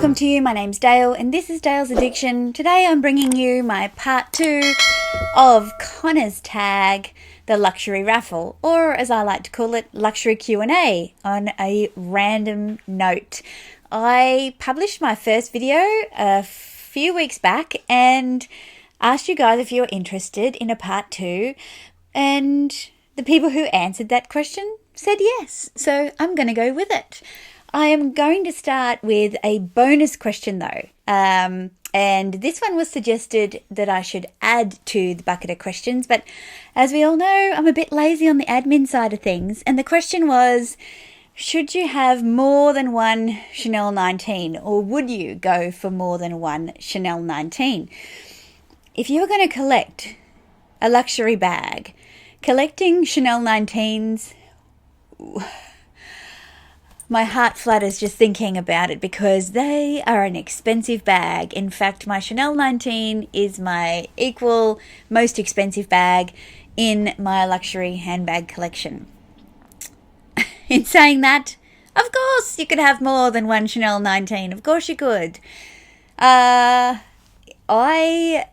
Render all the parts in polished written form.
Welcome to you, my name's Dale and this is Dale's Addiction. Today I'm bringing you my part 2 of Connor's tag, the luxury raffle, or as I like to call it, luxury Q&A on a random note. I published my first video a few weeks back and asked you guys if you were interested in a part 2, and the people who answered that question said yes, so I'm going to go with it. I am going to start with a bonus question though, and this one was suggested that I should add to the bucket of questions, but as we all know, I'm a bit lazy on the admin side of things, and the question was, should you have more than one Chanel 19, or would you go for more than one Chanel 19? If you were going to collect a luxury bag, collecting Chanel 19s, my heart flutters just thinking about it because they are an expensive bag. In fact, my Chanel 19 is my equal most expensive bag in my luxury handbag collection. In saying that, of course you could have more than one Chanel 19. Of course you could. I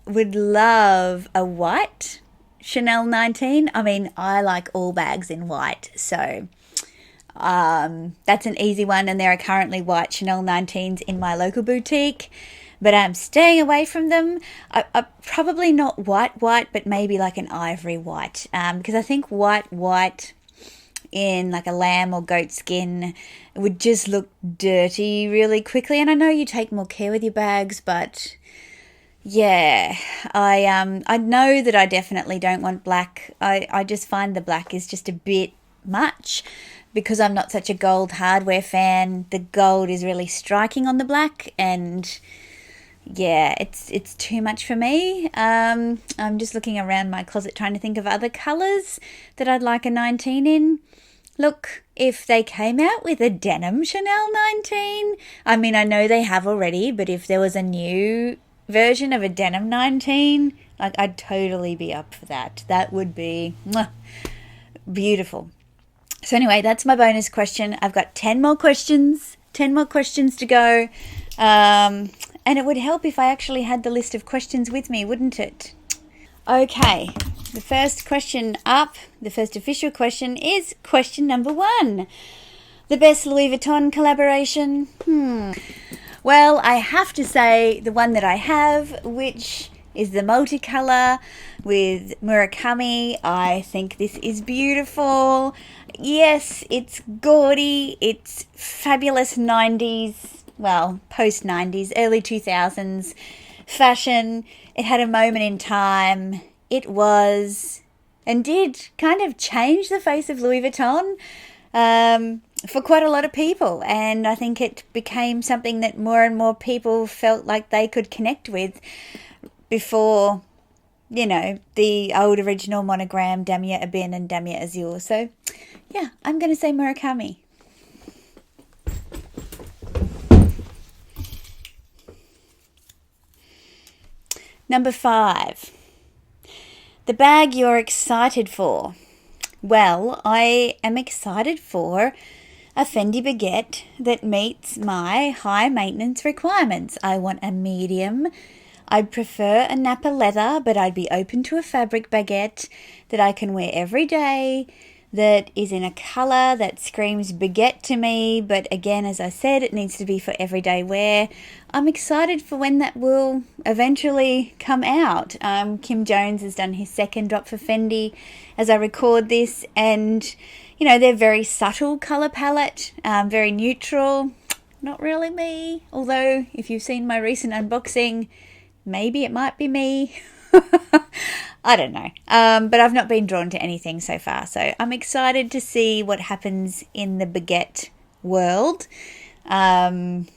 would love a white Chanel 19. I mean, I like all bags in white, so that's an easy one, and there are currently white Chanel 19s in my local boutique, but I'm staying away from them. I probably not white, but maybe like an ivory white, because I think white in like a lamb or goat skin would just look dirty really quickly. And I know you take more care with your bags, but yeah, I know that I definitely don't want black. I just find the black is just a bit much. Because I'm not such a gold hardware fan, the gold is really striking on the black, and yeah, it's too much for me. I'm just looking around my closet trying to think of other colours that I'd like a 19 in. Look, if they came out with a denim Chanel 19, I mean, I know they have already, but if there was a new version of a denim 19, like, I'd totally be up for that. That would be beautiful. So anyway, that's my bonus question. I've got 10 more questions to go. And it would help if I actually had the list of questions with me, wouldn't it? Okay, the first question up, the first official question is question number 1. The best Louis Vuitton collaboration? Well, I have to say the one that I have, which is the multicolour with Murakami. I think this is beautiful. Yes, it's gaudy, it's fabulous 90s, well, post-90s, early 2000s fashion. It had a moment in time. It was, and did, kind of change the face of Louis Vuitton for quite a lot of people. And I think it became something that more and more people felt like they could connect with before, you know, the old original Monogram, Damier, Ebene and Damier Azur. So yeah, I'm going to say Murakami. Number 5. The bag you're excited for. Well, I am excited for a Fendi baguette that meets my high maintenance requirements. I want a medium. I'd prefer a Napa leather, but I'd be open to a fabric baguette that I can wear every day, that is in a colour that screams baguette to me, but again, as I said, it needs to be for everyday wear. I'm excited for when that will eventually come out. Kim Jones has done his second drop for Fendi as I record this, and you know, they're very subtle colour palette, very neutral, not really me, although if you've seen my recent unboxing, maybe it might be me. I don't know. But I've not been drawn to anything so far. So I'm excited to see what happens in the baguette world. And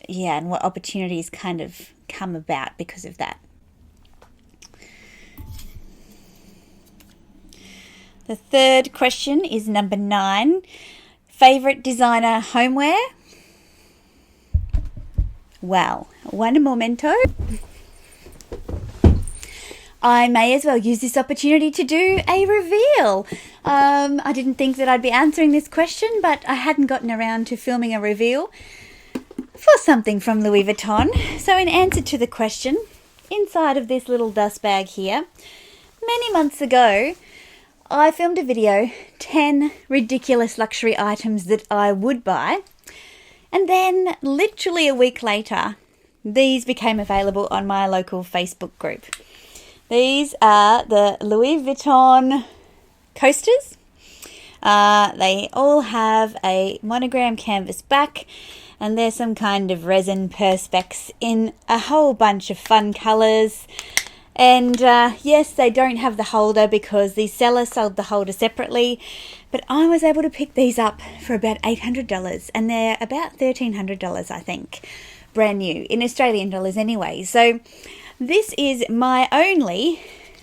what opportunities kind of come about because of that. The third question is number 9. Favourite designer homeware? Well, one momento. I may as well use this opportunity to do a reveal. I didn't think that I'd be answering this question, but I hadn't gotten around to filming a reveal. for something from Louis Vuitton. So in answer to the question, inside of this little dust bag here, many months ago, I filmed a video, 10 ridiculous luxury items that I would buy. And then literally a week later, these became available on my local Facebook group. These are the Louis Vuitton coasters. They all have a Monogram canvas back, and there's some kind of resin perspex in a whole bunch of fun colours. And yes, they don't have the holder because the seller sold the holder separately, but I was able to pick these up for about $800, and they're about $1,300, I think, brand new, in Australian dollars anyway. So this is my only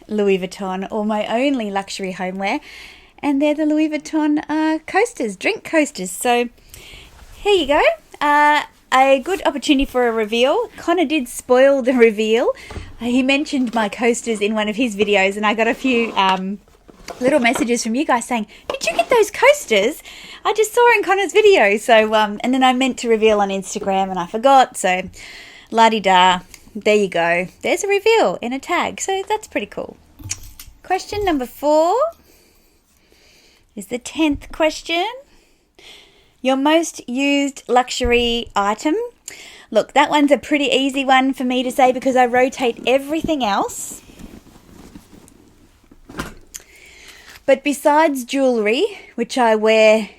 Louis Vuitton, or my only luxury homeware, and they're the Louis Vuitton coasters, drink coasters. So here you go. A good opportunity for a reveal. Connor did spoil the reveal. He mentioned my coasters in one of his videos, and I got a few little messages from you guys saying, "Did you get those coasters? I just saw in Connor's video." So, and then I meant to reveal on Instagram and I forgot. So, la-di-da. There you go. There's a reveal in a tag. So that's pretty cool. Question number 4 is the 10th question. Your most used luxury item. Look, that one's a pretty easy one for me to say because I rotate everything else. But besides jewellery, which I wear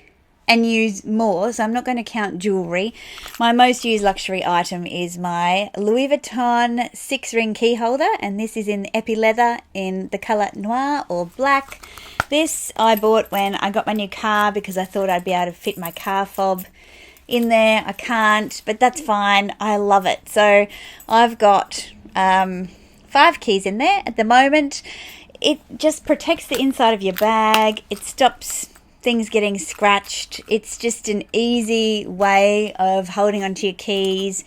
and use more, so I'm not going to count jewellery, my most used luxury item is my Louis Vuitton 6-ring key holder, and this is in epi leather in the colour noir or black. This I bought when I got my new car because I thought I'd be able to fit my car fob in there. I can't, but that's fine. I love it. So I've got 5 keys in there at the moment. It just protects the inside of your bag. It stops things getting scratched. It's just an easy way of holding onto your keys,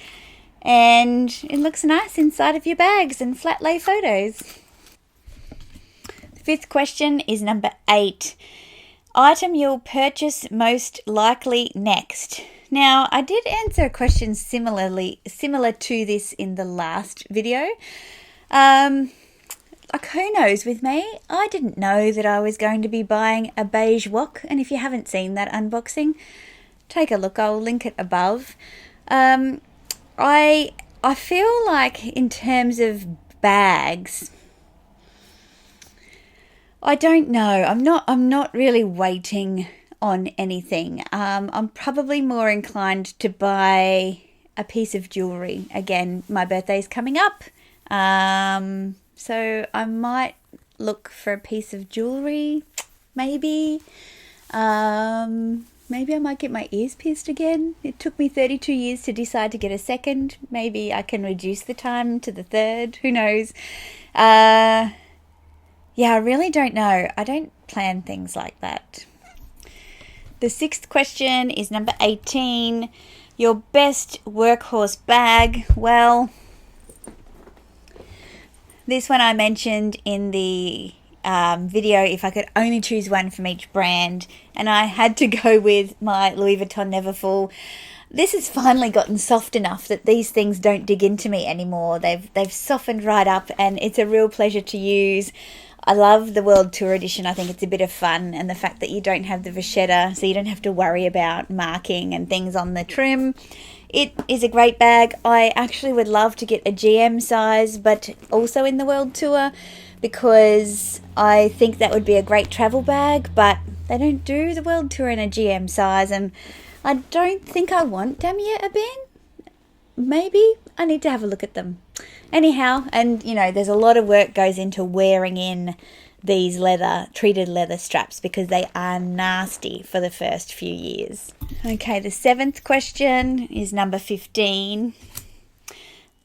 and it looks nice inside of your bags and flat lay photos. 5th question is number 8. Item you'll purchase most likely next. Now, I did answer a question similar to this in the last video. Like, who knows with me? I didn't know that I was going to be buying a beige wok, and if you haven't seen that unboxing, take a look. I'll link it above. I feel like in terms of bags, I don't know. I'm not really waiting on anything. I'm probably more inclined to buy a piece of jewellery. Again, my birthday's coming up. So I might look for a piece of jewellery, maybe. Maybe I might get my ears pierced again. It took me 32 years to decide to get a second. Maybe I can reduce the time to the 3rd. Who knows? Yeah, I really don't know. I don't plan things like that. The 6th question is number 18. Your best workhorse bag. Well, this one I mentioned in the video if I could only choose one from each brand, and I had to go with my Louis Vuitton Neverfull. This has finally gotten soft enough that these things don't dig into me anymore. They've softened right up, and it's a real pleasure to use. I love the World Tour edition. I think it's a bit of fun, and the fact that you don't have the vachetta, so you don't have to worry about marking and things on the trim. It is a great bag. I actually would love to get a GM size, but also in the World Tour, because I think that would be a great travel bag, but they don't do the World Tour in a GM size, and I don't think I want Damier Ebene. Maybe I need to have a look at them. Anyhow, and you know, there's a lot of work goes into wearing in these treated leather straps because they are nasty for the first few years. Okay, the 7th question is number 15.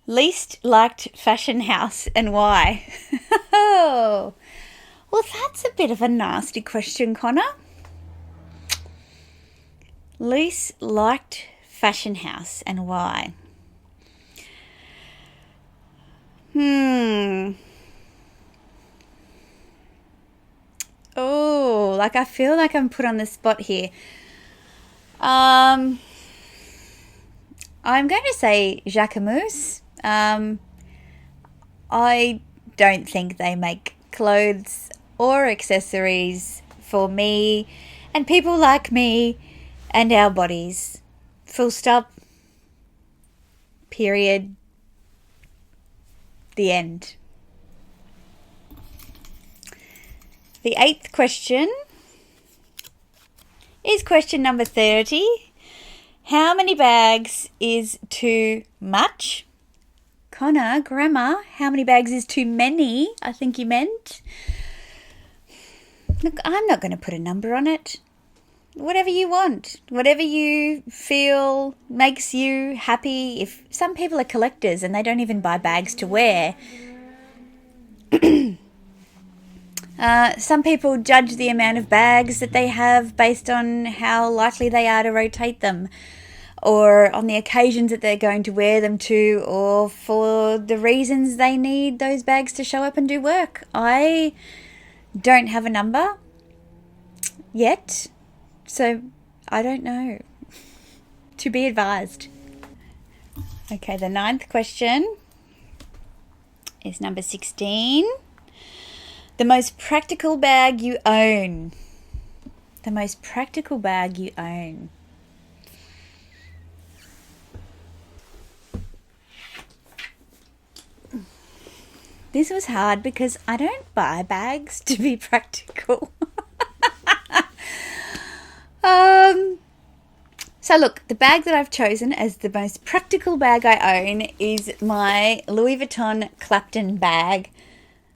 Least liked fashion house and why? Oh, well, that's a bit of a nasty question, Connor. Least liked fashion house and why? Oh, like I feel like I'm put on the spot here. I I'm going to say Jacquemus. I don't think they make clothes or accessories for me and people like me and our bodies. Full stop. Period. The end. The 8th question is question number 30. How many bags is too much? Connor, grammar, how many bags is too many? I think you meant. Look, I'm not going to put a number on it. Whatever you want, whatever you feel makes you happy. If some people are collectors and they don't even buy bags to wear. Some people judge the amount of bags that they have based on how likely they are to rotate them, or on the occasions that they're going to wear them to, or for the reasons they need those bags to show up and do work. I don't have a number yet, so I don't know. To be advised. Okay, the 9th question is number 16. The most practical bag you own. The most practical bag you own. This was hard because I don't buy bags to be practical. So look, the bag that I've chosen as the most practical bag I own is my Louis Vuitton Clapton bag.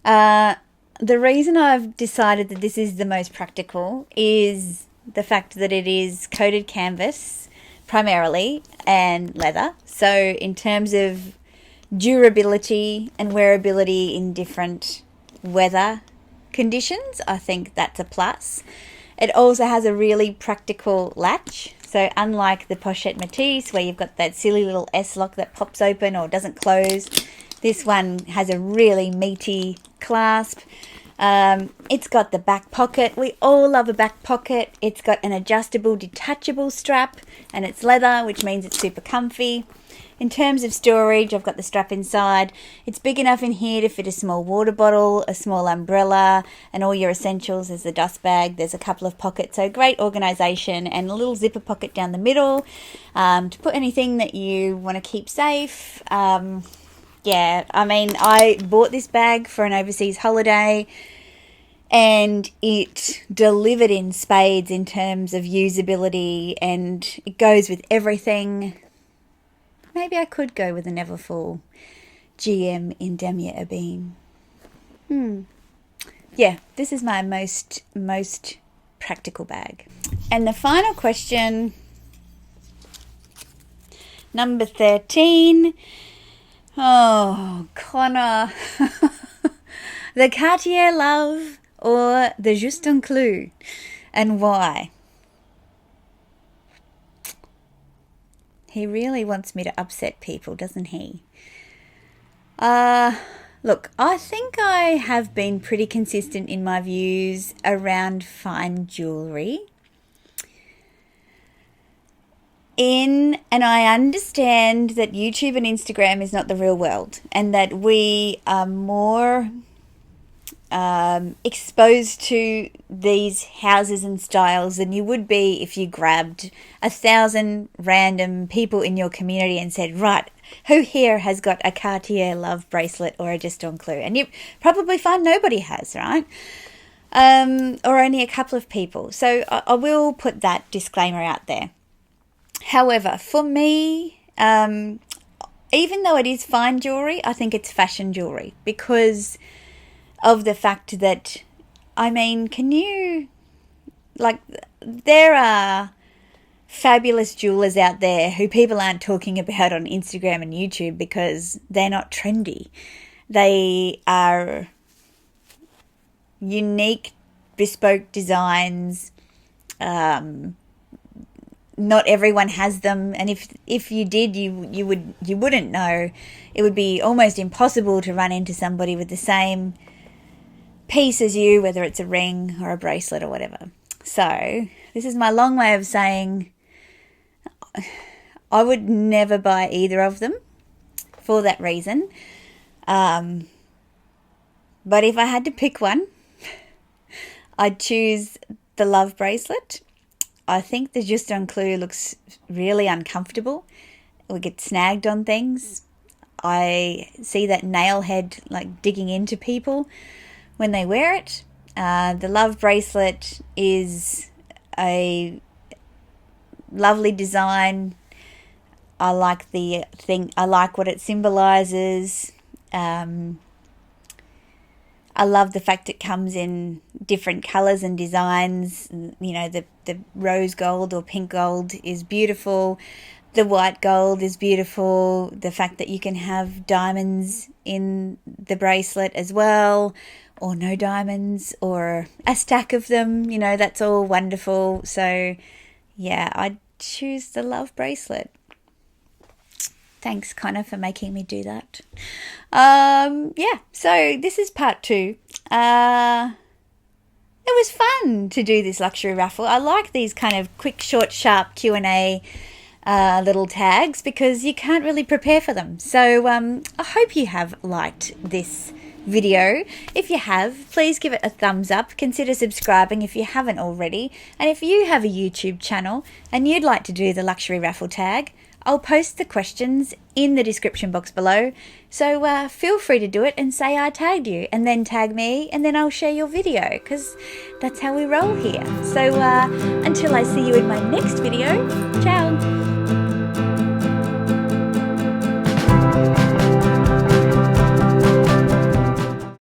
The reason I've decided that this is the most practical is the fact that it is coated canvas primarily and leather. So in terms of durability and wearability in different weather conditions, I think that's a plus. It also has a really practical latch. So unlike the Pochette Métis, where you've got that silly little S-lock that pops open or doesn't close, this one has a really meaty clasp. It's got the back pocket. We all love a back pocket. It's got an adjustable, detachable strap, and it's leather, which means it's super comfy. In terms of storage, I've got the strap inside. It's big enough in here to fit a small water bottle, a small umbrella, and all your essentials. There's the dust bag. There's a couple of pockets. So great organisation, and a little zipper pocket down the middle to put anything that you want to keep safe. Yeah, I mean, I bought this bag for an overseas holiday and it delivered in spades in terms of usability, and it goes with everything. Maybe I could go with a Neverfull GM in Damier Ebene. Yeah, this is my most practical bag. And the final question, number 13. Oh, Connor. The Cartier Love or the Juste un Clou, and why? He really wants me to upset people, doesn't he? Look, I think I have been pretty consistent in my views around fine jewellery. And I understand that YouTube and Instagram is not the real world, and that we are more exposed to these houses and styles than you would be if you grabbed 1,000 random people in your community and said, right, who here has got a Cartier Love bracelet or a Juste un Clou? And you probably find nobody has, right? Or only a couple of people. So I will put that disclaimer out there. However, for me, even though it is fine jewellery, I think it's fashion jewellery because of the fact that, I mean, there are fabulous jewelers out there who people aren't talking about on Instagram and YouTube because they're not trendy. They are unique, bespoke designs. Not everyone has them, and if you did, you wouldn't know. It would be almost impossible to run into somebody with the same piece as you, whether it's a ring or a bracelet or whatever. So this is my long way of saying I would never buy either of them for that reason. But if I had to pick one, I'd choose the Love bracelet. I think the Juste un Clou looks really uncomfortable. We get snagged on things. I see that nail head like digging into people when they wear it. The Love bracelet is a lovely design. I like the thing. I like what it symbolizes. I love the fact it comes in different colors and designs. You know, the rose gold or pink gold is beautiful. The white gold is beautiful. The fact that you can have diamonds in the bracelet as well, or no diamonds, or a stack of them, you know, that's all wonderful. So yeah, I'd choose the Love bracelet. Thanks, Connor, for making me do that. Yeah, so this is part 2. It was fun to do this luxury raffle. I like these kind of quick, short, sharp Q&A little tags because you can't really prepare for them. So I hope you have liked this video. If you have, please give it a thumbs up. Consider subscribing if you haven't already. And if you have a YouTube channel and you'd like to do the luxury raffle tag, I'll post the questions in the description box below. So feel free to do it and say I tagged you, and then tag me, and then I'll share your video, because that's how we roll here. So until I see you in my next video, ciao.